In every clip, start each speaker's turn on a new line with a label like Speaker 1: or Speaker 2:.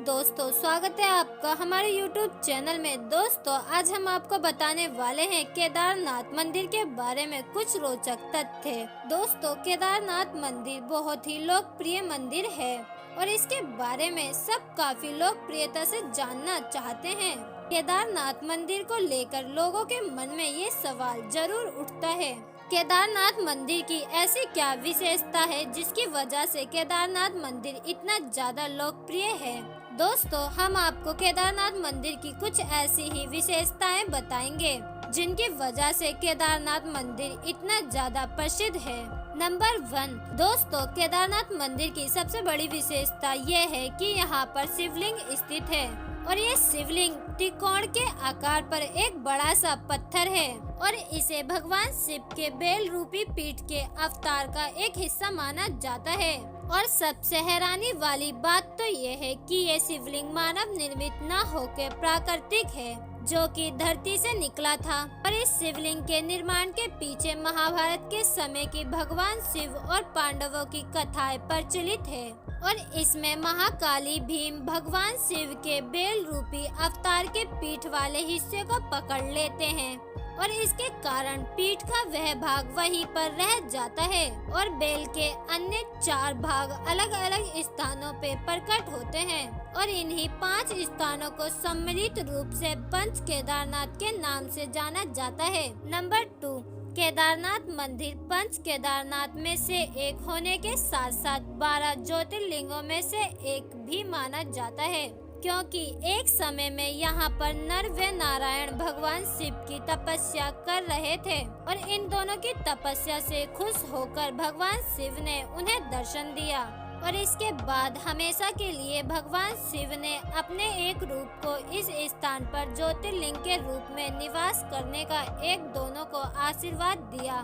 Speaker 1: दोस्तों, स्वागत है आपका हमारे YouTube चैनल में। दोस्तों, आज हम आपको बताने वाले हैं केदारनाथ मंदिर के बारे में कुछ रोचक तथ्य। दोस्तों, केदारनाथ मंदिर बहुत ही लोकप्रिय मंदिर है और इसके बारे में सब काफी लोकप्रियता से जानना चाहते हैं। केदारनाथ मंदिर को लेकर लोगों के मन में ये सवाल जरूर उठता है, केदारनाथ मंदिर की ऐसी क्या विशेषता है जिसकी वजह से केदारनाथ मंदिर इतना ज्यादा लोकप्रिय है। दोस्तों, हम आपको केदारनाथ मंदिर की कुछ ऐसी ही विशेषताएं बताएंगे जिनकी वजह से केदारनाथ मंदिर इतना ज्यादा प्रसिद्ध है। नंबर 1, दोस्तों, केदारनाथ मंदिर की सबसे बड़ी विशेषता यह है कि यहाँ पर शिवलिंग स्थित है और ये शिवलिंग त्रिकोण के आकार पर एक बड़ा सा पत्थर है और इसे भगवान शिव के बेल रूपी पीठ के अवतार का एक हिस्सा माना जाता है। और सबसे हैरानी वाली बात तो ये है कि ये शिवलिंग मानव निर्मित न होकर प्राकृतिक है, जो कि धरती से निकला था। और इस शिवलिंग के निर्माण के पीछे महाभारत के समय की भगवान शिव और पांडवों की कथाएं प्रचलित है और इसमें महाकाली भीम भगवान शिव के बेल रूपी अवतार के पीठ वाले हिस्से को पकड़ लेते हैं और इसके कारण पीठ का वह भाग वहीं पर रह जाता है और बेल के अन्य 4 भाग अलग अलग स्थानों पे प्रकट होते हैं और इन्हीं 5 स्थानों को सम्मिलित रूप से पंच केदारनाथ के नाम से जाना जाता है। नंबर 2, केदारनाथ मंदिर पंच केदारनाथ में से एक होने के साथ साथ 12 ज्योतिर्लिंगों में से एक भी माना जाता है, क्योंकि एक समय में यहाँ पर नर व नारायण भगवान शिव की तपस्या कर रहे थे और इन दोनों की तपस्या से खुश होकर भगवान शिव ने उन्हें दर्शन दिया और इसके बाद हमेशा के लिए भगवान शिव ने अपने एक रूप को इस स्थान पर ज्योतिर्लिंग के रूप में निवास करने का एक दोनों को आशीर्वाद दिया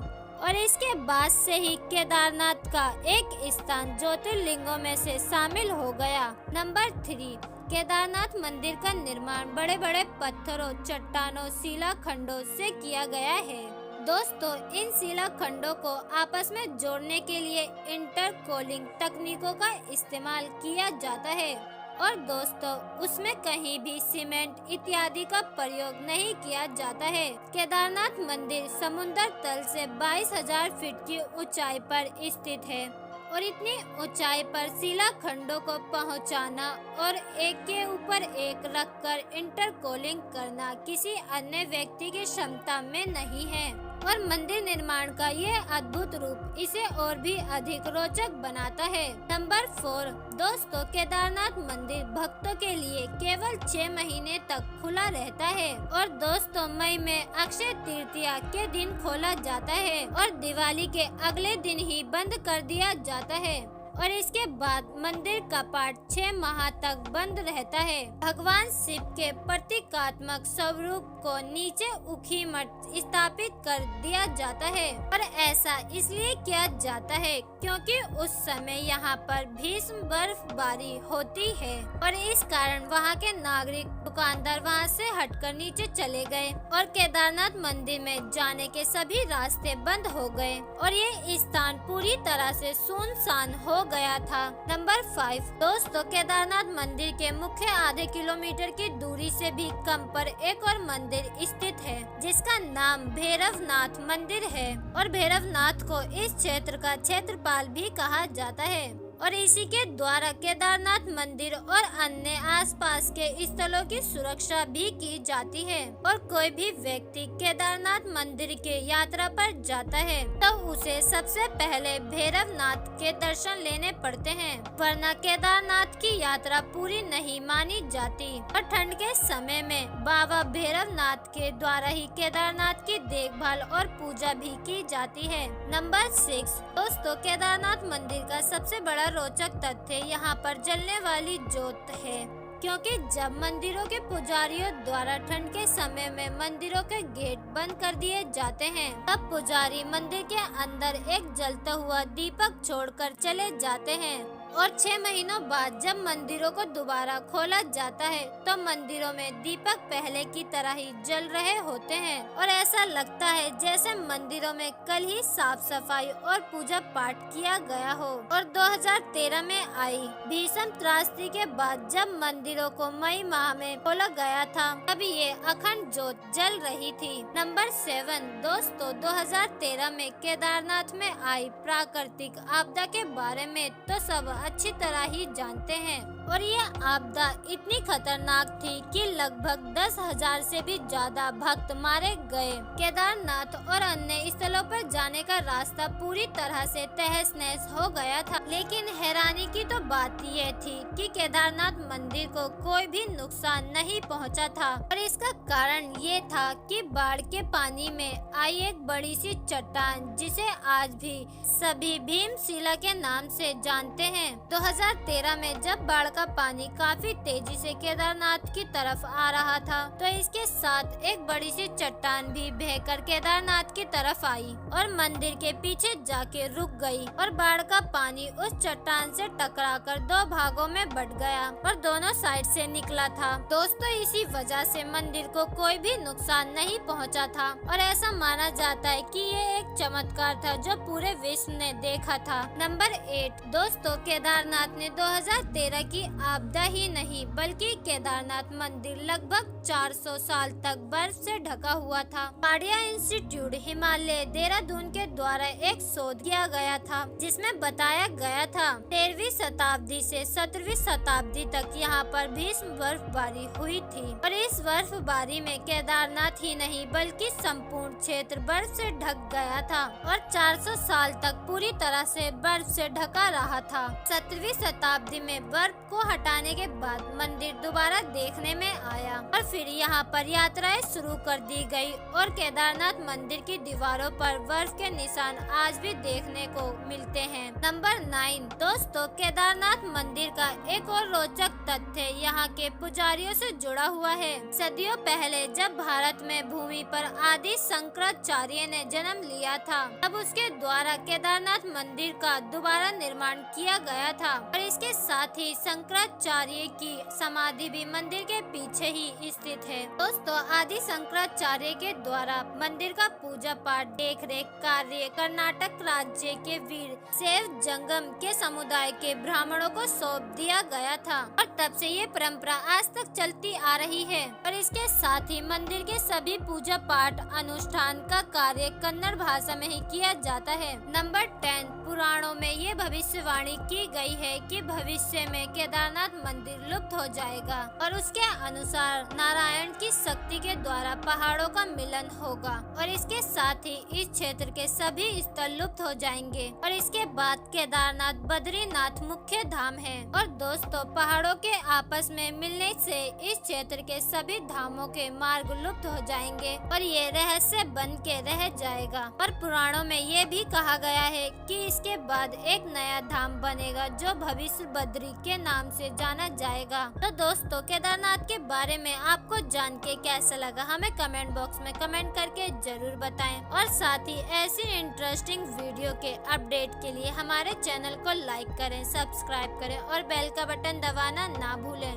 Speaker 1: और इसके बाद से ही केदारनाथ का एक स्थान ज्योतिर्लिंगों में से शामिल हो गया। नंबर 3, केदारनाथ मंदिर का निर्माण बड़े बड़े पत्थरों, चट्टानों, शिलाखंडों से किया गया है। दोस्तों, इन शिलाखंडों को आपस में जोड़ने के लिए इंटरकोलिंग तकनीकों का इस्तेमाल किया जाता है और दोस्तों, उसमें कहीं भी सीमेंट इत्यादि का प्रयोग नहीं किया जाता है। केदारनाथ मंदिर समुद्र तल से 22,000 फीट की ऊंचाई पर स्थित है और इतनी ऊंचाई पर शिलाखंडों को पहुंचाना और एक के ऊपर एक रखकर इंटरकोलिंग करना किसी अन्य व्यक्ति की क्षमता में नहीं है और मंदिर निर्माण का यह अद्भुत रूप इसे और भी अधिक रोचक बनाता है। नंबर 4, दोस्तों, केदारनाथ मंदिर भक्तों के लिए केवल 6 महीने तक खुला रहता है और दोस्तों, मई में अक्षय तृतीया के दिन खोला जाता है और दिवाली के अगले दिन ही बंद कर दिया जाता है और इसके बाद मंदिर का पाठ 6 माह तक बंद रहता है। भगवान शिव के प्रतीकात्मक स्वरूप को नीचे उखी मठ स्थापित कर दिया जाता है और ऐसा इसलिए किया जाता है क्योंकि उस समय यहाँ पर भीषण बर्फबारी होती है और इस कारण वहाँ के नागरिक दुकानदार वहाँ से हटकर नीचे चले गए और केदारनाथ मंदिर में जाने के सभी रास्ते बंद हो गए और ये स्थान पूरी तरह से सुनसान हो गया था। नंबर 5, दोस्तों, केदारनाथ मंदिर के मुख्य आधे किलोमीटर की दूरी से भी कम पर एक और मंदिर स्थित है जिसका नाम भैरवनाथ मंदिर है और भैरवनाथ को इस क्षेत्र का क्षेत्रपाल भी कहा जाता है और इसी के द्वारा केदारनाथ मंदिर और अन्य आसपास के स्थलों की सुरक्षा भी की जाती है और कोई भी व्यक्ति केदारनाथ मंदिर के यात्रा पर जाता है तो उसे सबसे पहले भैरवनाथ के दर्शन लेने पड़ते हैं, वरना केदारनाथ की यात्रा पूरी नहीं मानी जाती और ठंड के समय में बाबा भैरवनाथ के द्वारा ही केदारनाथ की देखभाल और पूजा भी की जाती है। नंबर 6, दोस्तों, केदारनाथ मंदिर का सबसे बड़ा रोचक तथ्य यहाँ पर जलने वाली ज्योत है, क्योंकि जब मंदिरों के पुजारियों द्वारा ठंड के समय में मंदिरों के गेट बंद कर दिए जाते हैं तब पुजारी मंदिर के अंदर एक जलता हुआ दीपक छोड़कर चले जाते हैं और 6 महीनों बाद जब मंदिरों को दोबारा खोला जाता है तो मंदिरों में दीपक पहले की तरह ही जल रहे होते हैं और ऐसा लगता है जैसे मंदिरों में कल ही साफ सफाई और पूजा पाठ किया गया हो। और 2013 में आई भीषण त्रासदी के बाद जब मंदिरों को मई माह में खोला गया था तब ये अखंड ज्योत जल रही थी। नंबर 7 दोस्तों, 2013 में केदारनाथ में आई प्राकृतिक आपदा के बारे में तो सब अच्छी तरह ही जानते हैं और ये आपदा इतनी खतरनाक थी कि लगभग 10,000 से भी ज्यादा भक्त मारे गए। केदारनाथ और अन्य स्थलों पर जाने का रास्ता पूरी तरह से तहस नहस हो गया था। लेकिन हैरानी की तो बात यह थी कि केदारनाथ मंदिर को कोई भी नुकसान नहीं पहुंचा था और इसका कारण ये था कि बाढ़ के पानी में आई एक बड़ी सी चट्टान जिसे आज भी सभी भीमशिला के नाम से जानते हैं। 2013 में जब बाढ़ का पानी काफी तेजी से केदारनाथ की तरफ आ रहा था तो इसके साथ एक बड़ी सी चट्टान भी बहकर केदारनाथ की तरफ आई और मंदिर के पीछे जाके रुक गई और बाढ़ का पानी उस चट्टान से टकराकर 2 भागों में बट गया और दोनों साइड से निकला था। दोस्तों, इसी वजह से मंदिर को कोई भी नुकसान नहीं पहुंचा था और ऐसा माना जाता है कि ये एक चमत्कार था जो पूरे विश्व ने देखा था। नंबर 8 दोस्तों, केदारनाथ ने 2013 की आपदा ही नहीं बल्कि केदारनाथ मंदिर लगभग 400 साल तक बर्फ से ढका हुआ था। पाडिया इंस्टीट्यूट हिमालय देहरादून के द्वारा एक शोध किया गया था जिसमें बताया गया था 13वीं शताब्दी से 17वीं शताब्दी तक यहाँ पर भीषण बर्फबारी हुई थी और इस बर्फबारी में केदारनाथ ही नहीं बल्कि संपूर्ण क्षेत्र बर्फ से ढक गया था और 400 साल तक पूरी तरह से बर्फ से ढका रहा था। 17वीं शताब्दी में बर्फ को हटाने के बाद मंदिर दोबारा देखने में आया और फिर यहाँ पर यात्राएं शुरू कर दी गई और केदारनाथ मंदिर की दीवारों पर बर्फ के निशान आज भी देखने को मिलते हैं। नंबर 9 दोस्तों, केदारनाथ मंदिर का एक और रोचक तथ्य यहाँ के पुजारियों से जुड़ा हुआ है। सदियों पहले जब भारत में भूमि पर आदि शंकराचार्य ने जन्म लिया था तब उसके द्वारा केदारनाथ मंदिर का दोबारा निर्माण किया गया था और इसके साथ ही शंकराचार्य की समाधि भी मंदिर के पीछे ही स्थित है। दोस्तों, आदि शंकराचार्य के द्वारा मंदिर का पूजा पाठ देख रेख कार्य कर्नाटक राज्य के वीर शैव जंगम के समुदाय के ब्राह्मणों को सौंप दिया गया था और तब से ये परंपरा आज तक चलती आ रही है और इसके साथ ही मंदिर के सभी पूजा पाठ अनुष्ठान का कार्य कन्नड़ भाषा में ही किया जाता है। नंबर 10 पुराणों में ये भविष्यवाणी की गई है कि भविष्य में केदारनाथ मंदिर लुप्त हो जाएगा और उसके अनुसार नारायण की शक्ति के द्वारा पहाड़ों का मिलन होगा और इसके साथ ही इस क्षेत्र के सभी स्थल लुप्त हो जाएंगे और इसके बाद केदारनाथ बद्रीनाथ मुख्य धाम है। और दोस्तों, पहाड़ों के आपस में मिलने से इस क्षेत्र के सभी धामों के मार्ग लुप्त हो जाएंगे और ये रहस्य बन के रह जाएगा। पर पुराणों में ये भी कहा गया है कि इसके बाद एक नया धाम बनेगा जो भविष्य बद्री के नाम से जाना जाएगा। तो दोस्तों, केदारनाथ के बारे में आपको जान के कैसा लगा हमें कमेंट बॉक्स में कमेंट करके जरूर बताएं और साथ ही ऐसी इंटरेस्टिंग वीडियो के अपडेट के लिए हमारे चैनल को लाइक करें, सब्सक्राइब करें और बेल का बटन दबाना ना भूलें।